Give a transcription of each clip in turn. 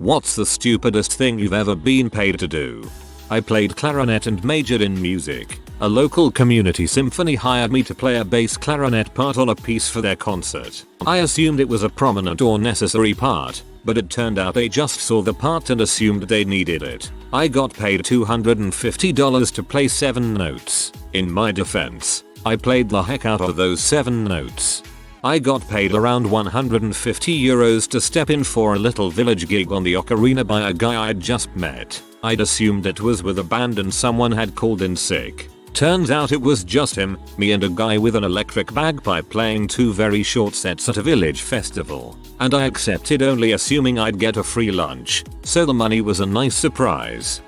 What's the stupidest thing you've ever been paid to do? I played clarinet and majored in music. A local community symphony hired me to play a bass clarinet part on a piece for their concert. I assumed it was a prominent or necessary part, but it turned out they just saw the part and assumed they needed it. I got paid $250 to play 7 notes. In my defense, I played the heck out of those 7 notes. I got paid around €150 to step in for a little village gig on the ocarina by a guy I'd just met. I'd assumed it was with a band and someone had called in sick. Turns out it was just him, me and a guy with an electric bagpipe playing 2 very short sets at a village festival. And I accepted only assuming I'd get a free lunch, so the money was a nice surprise.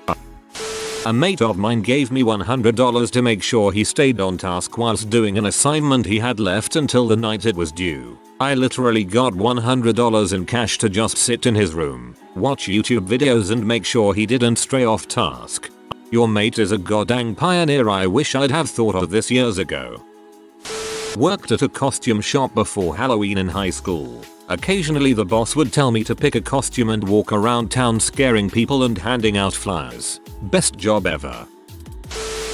A mate of mine gave me $100 to make sure he stayed on task whilst doing an assignment he had left until the night it was due. I literally got $100 in cash to just sit in his room, watch YouTube videos and make sure he didn't stray off task. Your mate is a goddamn pioneer. I wish I'd have thought of this years ago. Worked at a costume shop before Halloween in high school. Occasionally the boss would tell me to pick a costume and walk around town scaring people and handing out flyers. Best job ever.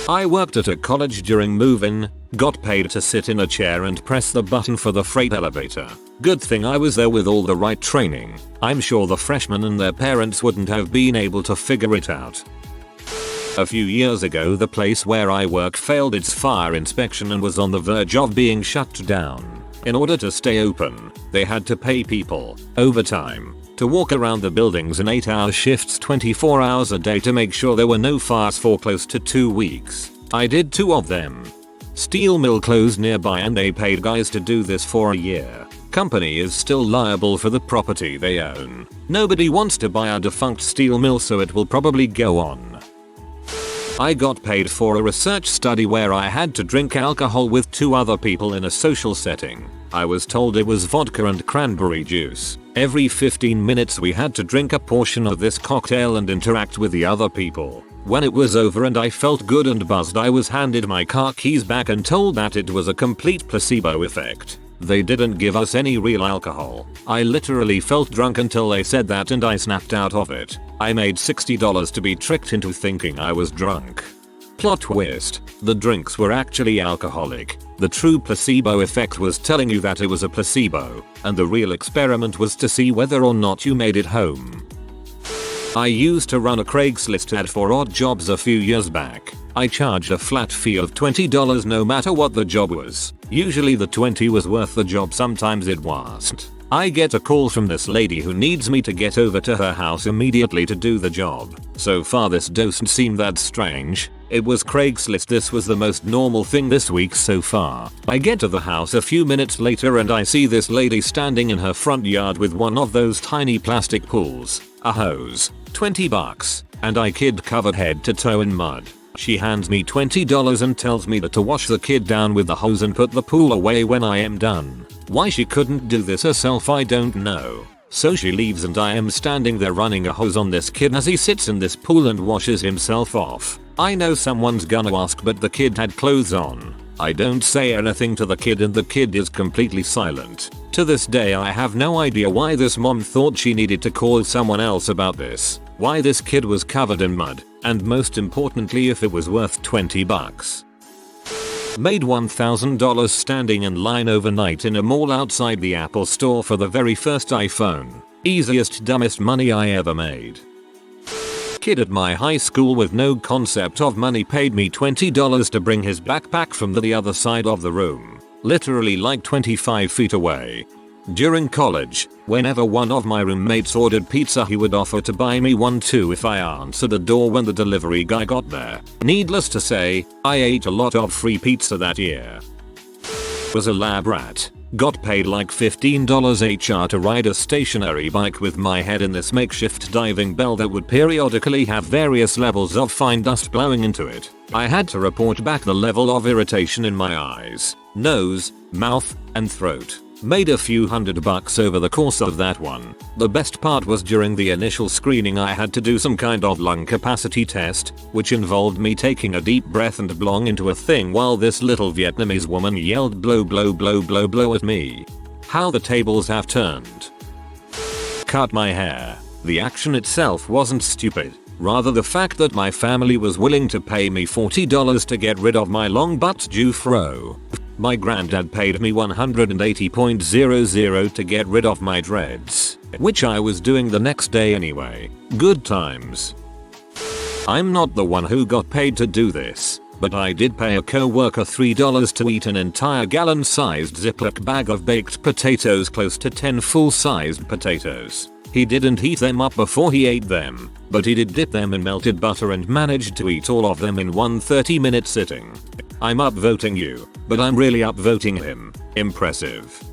I worked at a college during move-in, got paid to sit in a chair and press the button for the freight elevator. Good thing I was there with all the right training. I'm sure the freshmen and their parents wouldn't have been able to figure it out. A few years ago the place where I work failed its fire inspection and was on the verge of being shut down. In order to stay open, they had to pay people, overtime, to walk around the buildings in 8-hour shifts 24 hours a day to make sure there were no fires for close to 2 weeks. I did 2 of them. Steel mill closed nearby and they paid guys to do this for a year. Company is still liable for the property they own. Nobody wants to buy a defunct steel mill, so it will probably go on. I got paid for a research study where I had to drink alcohol with 2 other people in a social setting. I was told it was vodka and cranberry juice. Every 15 minutes we had to drink a portion of this cocktail and interact with the other people. When it was over and I felt good and buzzed, I was handed my car keys back and told that it was a complete placebo effect. They didn't give us any real alcohol. I literally felt drunk until they said that and I snapped out of it. I made $60 to be tricked into thinking I was drunk. Plot twist. The drinks were actually alcoholic. The true placebo effect was telling you that it was a placebo, and the real experiment was to see whether or not you made it home. I used to run a Craigslist ad for odd jobs a few years back. I charged a flat fee of $20 no matter what the job was. Usually the $20 was worth the job, sometimes it wasn't. I get a call from this lady who needs me to get over to her house immediately to do the job. So far this doesn't seem that strange. It was Craigslist. This was the most normal thing this week so far. I get to the house a few minutes later and I see this lady standing in her front yard with one of those tiny plastic pools, a hose, $20, and I kid covered head to toe in mud. She hands me $20 and tells me to wash the kid down with the hose and put the pool away when I am done. Why she couldn't do this herself I don't know. So she leaves and I am standing there running a hose on this kid as he sits in this pool and washes himself off. I know someone's gonna ask, but the kid had clothes on. I don't say anything to the kid and the kid is completely silent. To this day I have no idea why this mom thought she needed to call someone else about this. Why this kid was covered in mud, and most importantly if it was worth $20. Made $1,000 standing in line overnight in a mall outside the Apple store for the very first iPhone. Easiest dumbest money I ever made. Kid at my high school with no concept of money paid me $20 to bring his backpack from the other side of the room. Literally like 25 feet away. During college, whenever one of my roommates ordered pizza he would offer to buy me one too if I answered the door when the delivery guy got there. Needless to say, I ate a lot of free pizza that year. Was a lab rat. Got paid like $15 HR to ride a stationary bike with my head in this makeshift diving bell that would periodically have various levels of fine dust blowing into it. I had to report back the level of irritation in my eyes, nose, mouth, and throat. Made a few $100 over the course of that one. The best part was during the initial screening I had to do some kind of lung capacity test, which involved me taking a deep breath and blowing into a thing while this little Vietnamese woman yelled blow blow blow blow blow at me. How the tables have turned. Cut my hair. The action itself wasn't stupid, rather the fact that my family was willing to pay me $40 to get rid of my long butt Jufro. My granddad paid me $180.00 to get rid of my dreads, which I was doing the next day anyway. Good times. I'm not the one who got paid to do this, but I did pay a co-worker $3 to eat an entire gallon-sized Ziploc bag of baked potatoes, close to 10 full-sized potatoes. He didn't heat them up before he ate them, but he did dip them in melted butter and managed to eat all of them in one 30-minute sitting. I'm upvoting you, but I'm really upvoting him. Impressive.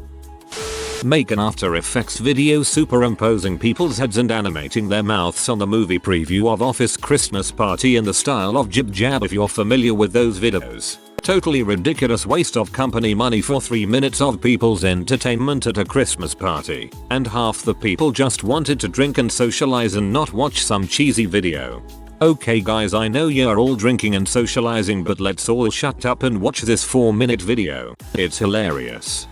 Make an After Effects video superimposing people's heads and animating their mouths on the movie preview of Office Christmas Party in the style of Jib Jab if you're familiar with those videos. Totally ridiculous waste of company money for 3 minutes of people's entertainment at a Christmas party, and half the people just wanted to drink and socialize and not watch some cheesy video. Okay guys, I know you're all drinking and socializing, but let's all shut up and watch this 4-minute video. It's hilarious.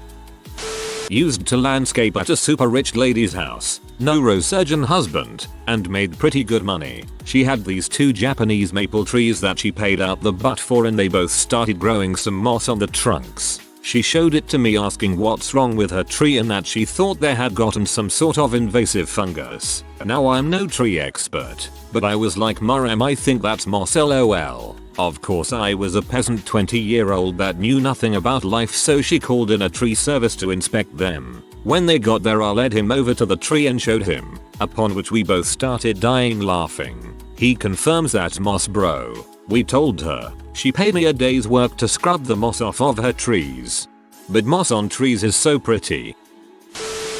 Used to landscape at a super rich lady's house, neurosurgeon husband, and made pretty good money. She had these 2 Japanese maple trees that she paid out the butt for, and they both started growing some moss on the trunks. She showed it to me asking what's wrong with her tree and that she thought they had gotten some sort of invasive fungus. Now I'm no tree expert, but I was like, Maram, I think that's moss, lol. Of course I was a peasant 20-year-old that knew nothing about life, so she called in a tree service to inspect them. When they got there, I led him over to the tree and showed him, upon which we both started dying laughing. He confirms that's moss, bro. We told her. She paid me a day's work to scrub the moss off of her trees. But moss on trees is so pretty.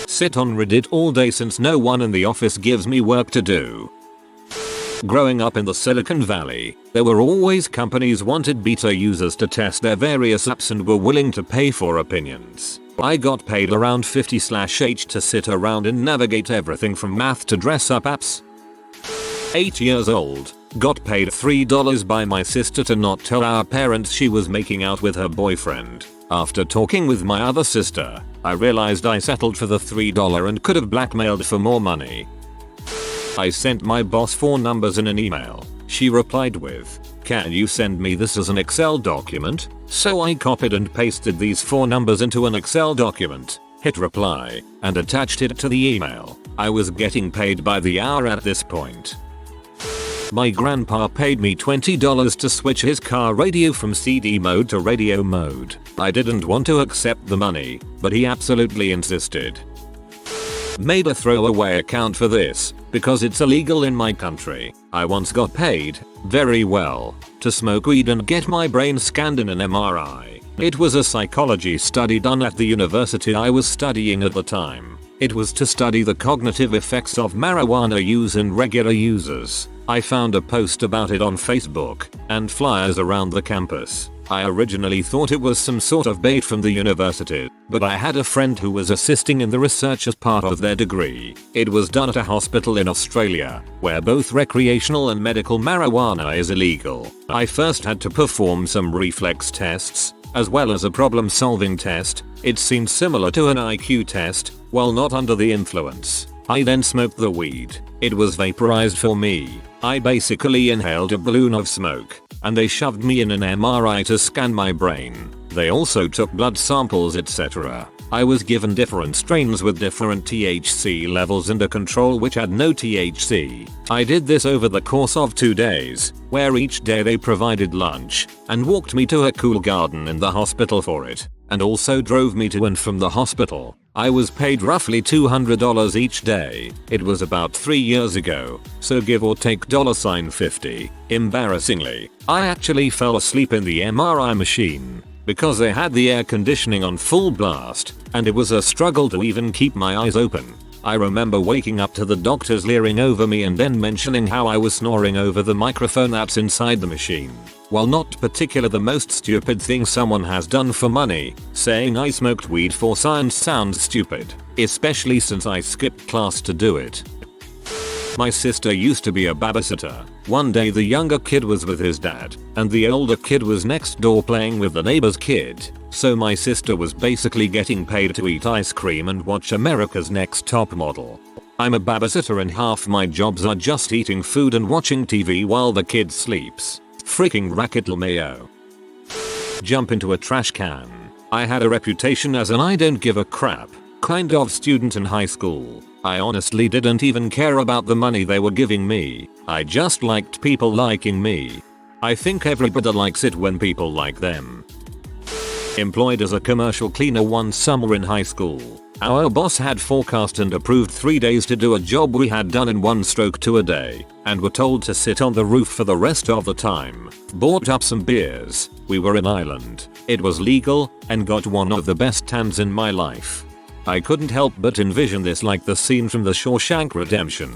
Sit on Reddit all day since no one in the office gives me work to do. Growing up in the Silicon Valley, there were always companies wanted beta users to test their various apps and were willing to pay for opinions. I got paid around 50/H to sit around and navigate everything from math to dress up apps. 8 years old, got paid $3 by my sister to not tell our parents she was making out with her boyfriend. After talking with my other sister, I realized I settled for the $3 and could have blackmailed for more money. I sent my boss 4 numbers in an email. She replied with, "Can you send me this as an Excel document?" So I copied and pasted these 4 numbers into an Excel document, hit reply, and attached it to the email. I was getting paid by the hour at this point. My grandpa paid me $20 to switch his car radio from CD mode to radio mode. I didn't want to accept the money, but he absolutely insisted. Made a throwaway account for this, because it's illegal in my country. I once got paid, very well, to smoke weed and get my brain scanned in an MRI. It was a psychology study done at the university I was studying at the time. It was to study the cognitive effects of marijuana use in regular users. I found a post about it on Facebook, and flyers around the campus. I originally thought it was some sort of bait from the university, but I had a friend who was assisting in the research as part of their degree. It was done at a hospital in Australia, where both recreational and medical marijuana is illegal. I first had to perform some reflex tests, as well as a problem-solving test. It seemed similar to an IQ test, while not under the influence. I then smoked the weed. It was vaporized for me. I basically inhaled a balloon of smoke, and they shoved me in an MRI to scan my brain. They also took blood samples, etc. I was given different strains with different THC levels and a control which had no THC. I did this over the course of 2 days, where each day they provided lunch, and walked me to a cool garden in the hospital for it, and also drove me to and from the hospital. I was paid roughly $200 each day. It was about 3 years ago, so give or take $50. Embarrassingly, I actually fell asleep in the MRI machine, because they had the air conditioning on full blast, and it was a struggle to even keep my eyes open. I remember waking up to the doctors leering over me and then mentioning how I was snoring over the microphone that's inside the machine. While not particularly the most stupid thing someone has done for money, saying I smoked weed for science sounds stupid, especially since I skipped class to do it. My sister used to be a babysitter. One day the younger kid was with his dad, and the older kid was next door playing with the neighbor's kid. So my sister was basically getting paid to eat ice cream and watch America's Next Top Model. I'm a babysitter and half my jobs are just eating food and watching TV while the kid sleeps. Freaking racket LMAO. Jump into a trash can. I had a reputation as an I don't give a crap kind of student in high school. I honestly didn't even care about the money they were giving me. I just liked people liking me. I think everybody likes it when people like them. Employed as a commercial cleaner one summer in high school. Our boss had forecast and approved 3 days to do a job we had done in 1 stroke 2 a day, and were told to sit on the roof for the rest of the time. Bought up some beers. We were in Ireland. It was legal, and got one of the best tans in my life. I couldn't help but envision this like the scene from The Shawshank Redemption.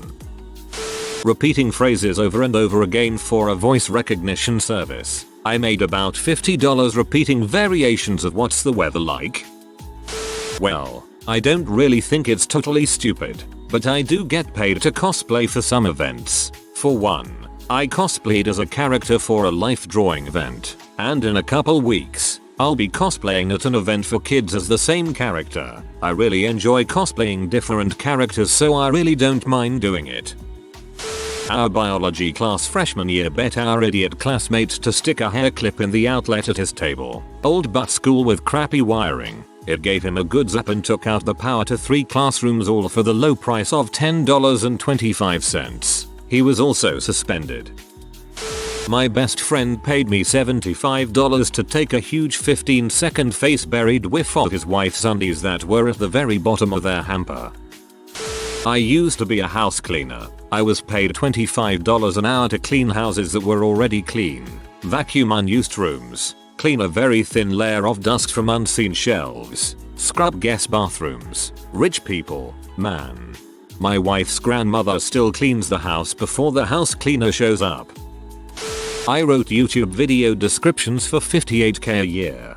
Repeating phrases over and over again for a voice recognition service. I made about $50 repeating variations of "what's the weather like?" Well, I don't really think it's totally stupid, but I do get paid to cosplay for some events. For one, I cosplayed as a character for a life drawing event, and in a couple weeks, I'll be cosplaying at an event for kids as the same character. I really enjoy cosplaying different characters, so I really don't mind doing it. Our biology class freshman year bet our idiot classmate to stick a hair clip in the outlet at his table. Old butt school with crappy wiring. It gave him a good zap and took out the power to 3 classrooms, all for the low price of $10.25. He was also suspended. My best friend paid me $75 to take a huge 15-second face-buried whiff of his wife's undies that were at the very bottom of their hamper. I used to be a house cleaner. I was paid $25 an hour to clean houses that were already clean, vacuum unused rooms, clean a very thin layer of dust from unseen shelves, scrub guest bathrooms. Rich people, man. My wife's grandmother still cleans the house before the house cleaner shows up. I wrote YouTube video descriptions for $58k a year.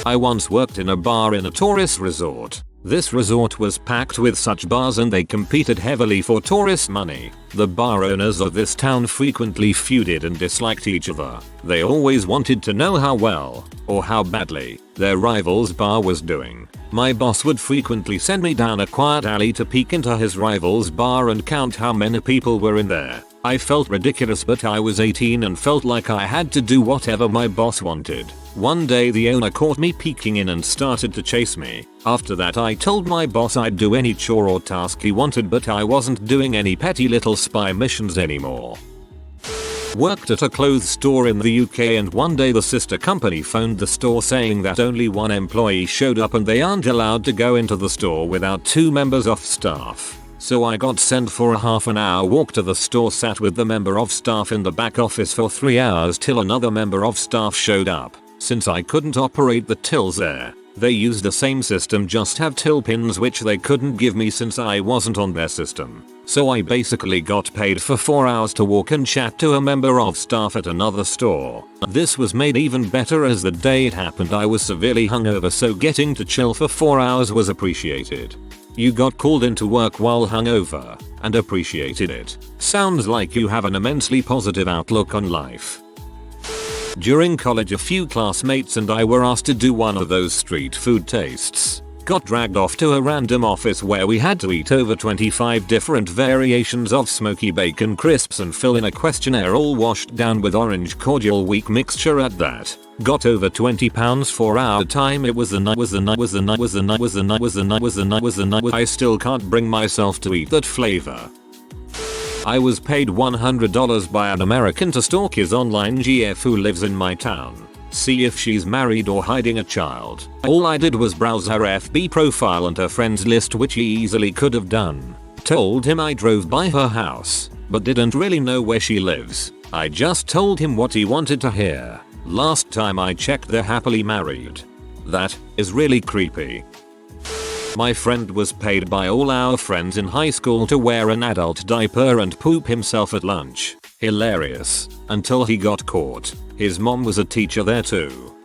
I once worked in a bar in a tourist resort. This resort was packed with such bars and they competed heavily for tourist money. The bar owners of this town frequently feuded and disliked each other. They always wanted to know how well, or how badly, their rival's bar was doing. My boss would frequently send me down a quiet alley to peek into his rival's bar and count how many people were in there. I felt ridiculous, but I was 18 and felt like I had to do whatever my boss wanted. One day the owner caught me peeking in and started to chase me. After that I told my boss I'd do any chore or task he wanted, but I wasn't doing any petty little spy missions anymore. Worked at a clothes store in the UK, and one day the sister company phoned the store saying that only one employee showed up and they aren't allowed to go into the store without 2 members of staff. So I got sent for a half an hour walk to the store, sat with the member of staff in the back office for 3 hours till another member of staff showed up. Since I couldn't operate the tills there, they used the same system, just have till pins, which they couldn't give me since I wasn't on their system. So I basically got paid for 4 hours to walk and chat to a member of staff at another store. This was made even better as the day it happened I was severely hungover, so getting to chill for 4 hours was appreciated. You got called into work while hungover and appreciated it. Sounds like you have an immensely positive outlook on life. During college, a few classmates and I were asked to do one of those street food tastes. Got dragged off to a random office where we had to eat over 25 different variations of smoky bacon crisps and fill in a questionnaire, all washed down with orange cordial, weak mixture at that. Got over £20 for our time. It was the night. I still can't bring myself to eat that flavor. I was paid $100 by an American to stalk his online GF who lives in my town. See if she's married or hiding a child. All I did was browse her FB profile and her friends list, which he easily could have done. Told him I drove by her house, but didn't really know where she lives. I just told him what he wanted to hear. Last time I checked, they're happily married. That is really creepy. My friend was paid by all our friends in high school to wear an adult diaper and poop himself at lunch. Hilarious. Until he got caught. His mom was a teacher there too.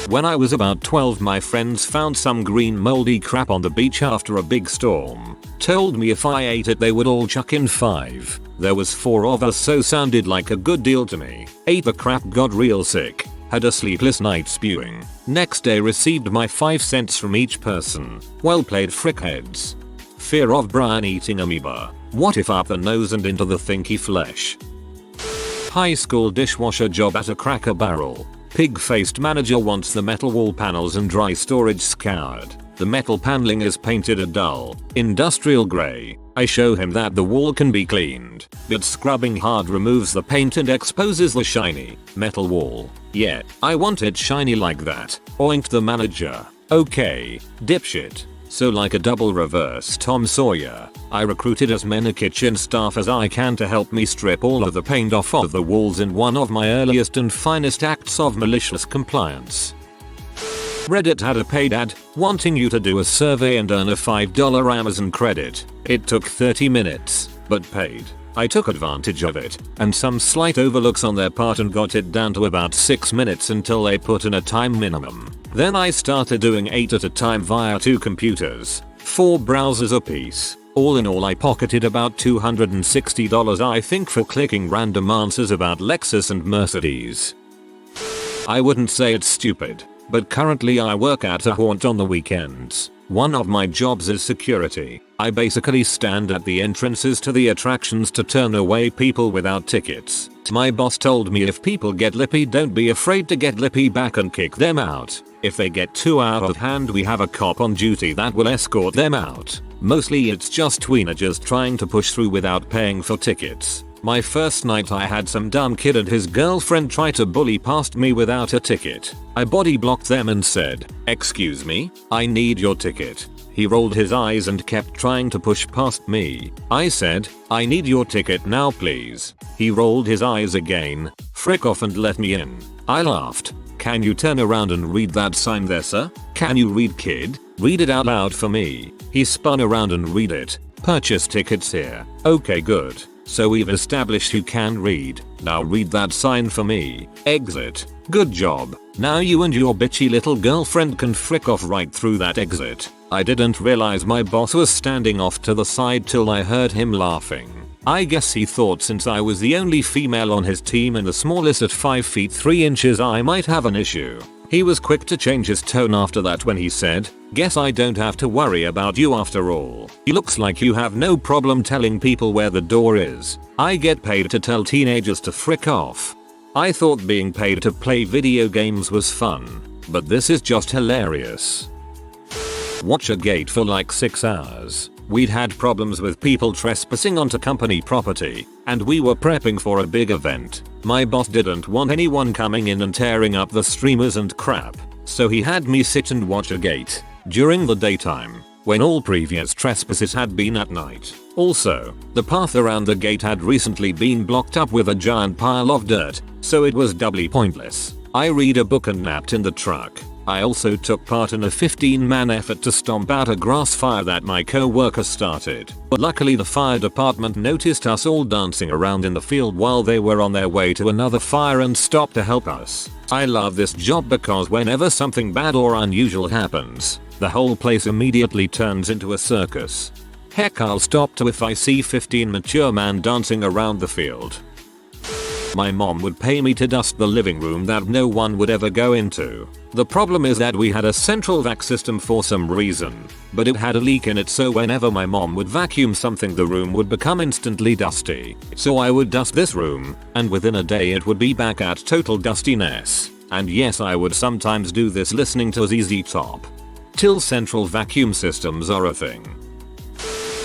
When I was about 12, my friends found some green moldy crap on the beach after a big storm. Told me if I ate it they would all chuck in 5. There was 4 of us, so sounded like a good deal to me. Ate the crap, got real sick. Had a sleepless night spewing. Next day received my 5 cents from each person. Well played, frickheads. fear of Brian eating amoeba. What if up the nose and into the thinky flesh? High school dishwasher job at a Cracker Barrel. Pig-faced manager wants the metal wall panels and dry storage scoured. The metal paneling is painted a dull, industrial grey. I show him that the wall can be cleaned, but scrubbing hard removes the paint and exposes the shiny, metal wall. Yeah, I want it shiny like that. Oinked the manager. Okay, dipshit. So like a double reverse Tom Sawyer, I recruited as many kitchen staff as I can to help me strip all of the paint off of the walls in one of my earliest and finest acts of malicious compliance. Reddit had a paid ad wanting you to do a survey and earn a $5 Amazon credit. It took 30 minutes, but paid. I took advantage of it, and some slight overlooks on their part and got it down to about 6 minutes until they put in a time minimum. Then I started doing 8 at a time via 2 computers, 4 browsers apiece. All in all I pocketed about $260 I think for clicking random answers about Lexus and Mercedes. I wouldn't say it's stupid, but currently I work at a haunt on the weekends. One of my jobs is security. I basically stand at the entrances to the attractions to turn away people without tickets. My boss told me if people get lippy, don't be afraid to get lippy back and kick them out. If they get too out of hand, we have a cop on duty that will escort them out. Mostly it's just tweenagers trying to push through without paying for tickets. My first night I had some dumb kid and his girlfriend try to bully past me without a ticket. I body blocked them and said, "Excuse me, I need your ticket." He rolled his eyes and kept trying to push past me. I said, "I need your ticket now please." He rolled his eyes again. "Frick off and let me in." I laughed. "Can you turn around and read that sign there, sir? Can you read, kid? Read it out loud for me." He spun around and read it. "Purchase tickets here." Okay, good. So we've established you can read. Now read that sign for me. Exit. Good job. Now you and your bitchy little girlfriend can frick off right through that exit. I didn't realize my boss was standing off to the side till I heard him laughing. I guess he thought since I was the only female on his team and the smallest at 5 feet 3 inches I might have an issue. He was quick to change his tone after that when he said, "Guess I don't have to worry about you after all. It looks like you have no problem telling people where the door is. I get paid to tell teenagers to frick off." I thought being paid to play video games was fun, but this is just hilarious. Watch a gate for like 6 hours. We'd had problems with people trespassing onto company property, and we were prepping for a big event. My boss didn't want anyone coming in and tearing up the streamers and crap, so he had me sit and watch a gate during the daytime, when all previous trespasses had been at night. Also, the path around the gate had recently been blocked up with a giant pile of dirt, so it was doubly pointless. I read a book and napped in the truck. I also took part in a 15-man effort to stomp out a grass fire that my co-worker started. But luckily the fire department noticed us all dancing around in the field while they were on their way to another fire and stopped to help us. I love this job because whenever something bad or unusual happens, the whole place immediately turns into a circus. Heck, I'll stop too if I see 15 mature men dancing around the field. My mom would pay me to dust the living room that no one would ever go into. The problem is that we had a central vac system for some reason, but it had a leak in it, so whenever my mom would vacuum something the room would become instantly dusty. So I would dust this room, and within a day it would be back at total dustiness. And yes, I would sometimes do this listening to ZZ Top. Till central vacuum systems are a thing.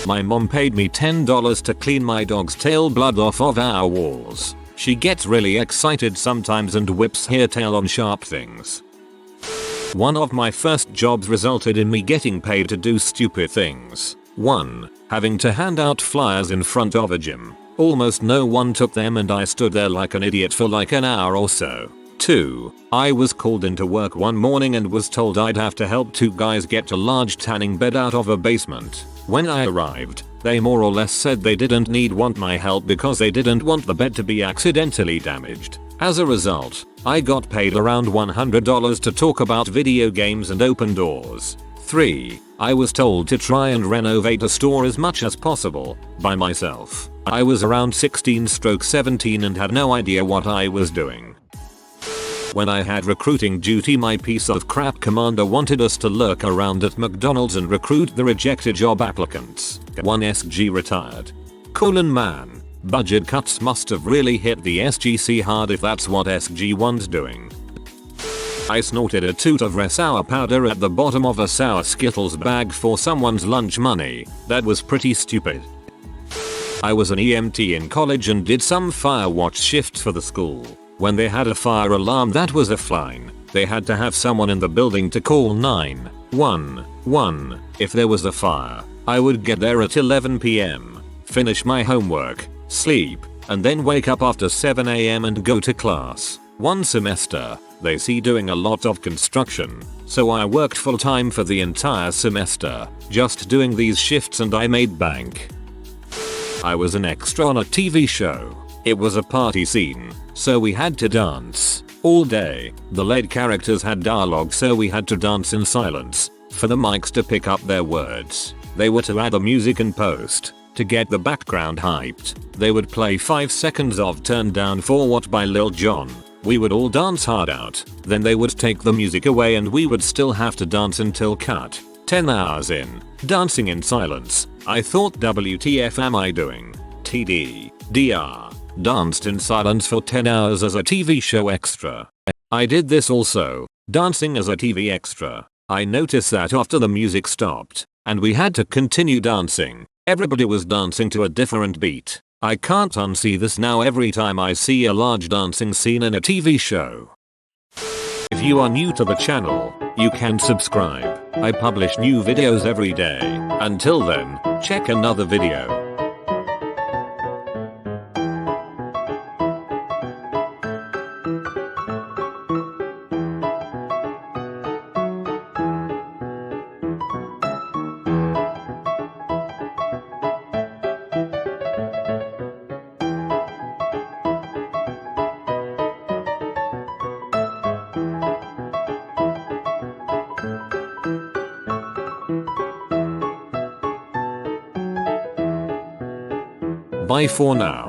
My mom paid me $10 to clean my dog's tail blood off of our walls. She gets really excited sometimes and whips her tail on sharp things. One of my first jobs resulted in me getting paid to do stupid things. 1. Having to hand out flyers in front of a gym. Almost no one took them and I stood there like an idiot for like an hour or so. 2. I was called into work one morning and was told I'd have to help 2 guys get a large tanning bed out of a basement. When I arrived, they more or less said they didn't want my help because they didn't want the bed to be accidentally damaged. As a result, I got paid around $100 to talk about video games and open doors. 3. I was told to try and renovate a store as much as possible by myself. I was around 16/17 and had no idea what I was doing. When I had recruiting duty, my piece of crap commander wanted us to lurk around at McDonald's and recruit the rejected job applicants. One SG retired. Man. Budget cuts must have really hit the SGC hard if that's what SG1's doing. I snorted a toot of red sour powder at the bottom of a sour Skittles bag for someone's lunch money. That was pretty stupid. I was an EMT in college and did some fire watch shifts for the school. When they had a fire alarm that was offline, they had to have someone in the building to call 911 if there was a fire. I would get there at 11 PM, finish my homework, sleep, and then wake up after 7 AM and go to class. One semester, they see doing a lot of construction, so I worked full time for the entire semester, just doing these shifts, and I made bank. I was an extra on a TV show. It was a party scene, so we had to dance all day. The lead characters had dialogue, so we had to dance in silence for the mics to pick up their words. They were to add the music and post. To get the background hyped, they would play 5 seconds of Turn Down For What by Lil Jon. We would all dance hard out, then they would take the music away and we would still have to dance until cut. 10 hours in, dancing in silence. I thought, WTF am I doing? TDDR. Danced in silence for 10 hours as a TV show extra. I did this also, dancing as a TV extra. I noticed that after the music stopped, and we had to continue dancing, everybody was dancing to a different beat. I can't unsee this now every time I see a large dancing scene in a TV show. If you are new to the channel, you can subscribe. I publish new videos every day. Until then, check another video. Bye for now.